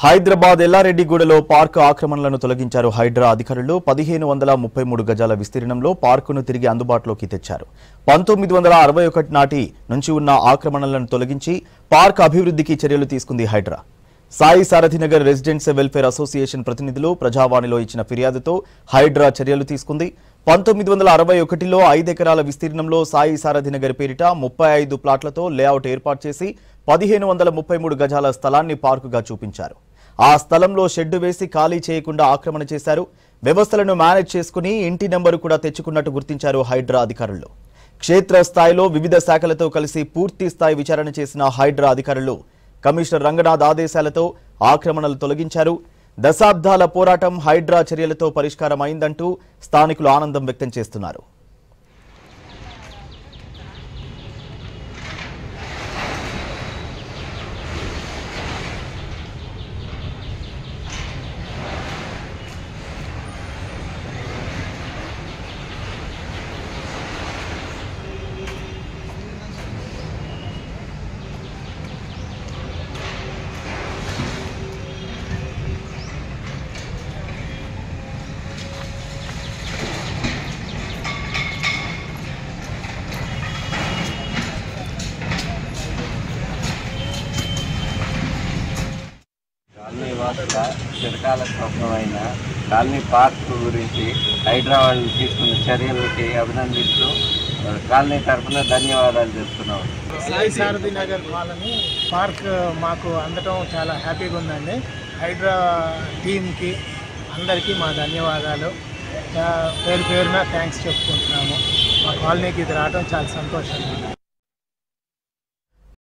Hyderabad ఎల్లారెడ్డిగూడలో park ఆక్రమణలను తొలగించారు హైడ్రా అధికారులు. 1533 గజాల విస్తీర్ణంలో పార్కును తిరిగి అందుబాటులోకి తెచ్చారు. 1961 నాటి నుంచి ఉన్న ఆక్రమణలను తొలగించి పార్క్ అభివృద్ధికి చర్యలు తీసుకుంది Hydraa. Sai Sarathinagar residents welfare association ప్రతినిధులు ప్రజావాణిలో ఇచ్చిన ఫిర్యాదుతో హైడ్రా చర్యలు తీసుకుంది. 1961లో 5 ఎకరాల విస్తీర్ణంలో సాయి సారథినగర్ పేరిట 35 ప్లాట్లతో లేఅవుట్ ఏర్పాటు చేసి 1533 గజాల స్థలాన్ని పార్కుగా చూపించారు. ఆ స్థలంలో షెడ్డు వేసి ఖాళీ చేయకుండా ఆక్రమణ చేశారు. వ్యవస్థలను మేనేజ్ చేసుకుని ఇంటి నెంబరు కూడా తెచ్చుకున్నట్టు గుర్తించారు హైడ్రా అధికారులు. క్షేత్రస్థాయిలో వివిధ శాఖలతో కలిసి పూర్తి స్థాయి విచారణ చేసిన హైడ్రా అధికారులు కమిషనర్ రంగనాథ్ ఆదేశాలతో ఆక్రమణలు తొలగించారు. దశాబ్దాల పోరాటం హైడ్రా చర్యలతో పరిష్కారం అయిందంటూ స్థానికులు ఆనందం వ్యక్తం చేస్తున్నారు. కాలనీ వాసుల చిరకాల స్వప్నమైన కాలనీ పార్క్ గురించి హైడ్రా వాళ్ళు తీసుకున్న చర్యలకి అభినందిస్తూ కాలనీ తరఫున ధన్యవాదాలు చెప్తున్నాం. సాయి సారథి నగర్ కాలనీ పార్క్ మాకు అందటం చాలా హ్యాపీగా ఉందండి. హైడ్రా టీమ్కి అందరికీ మా ధన్యవాదాలు. పేరు పేరున థ్యాంక్స్ చెప్పుకుంటున్నాము. మా కాలనీకి ఇది రావడం చాలా సంతోషంగా ఉంది.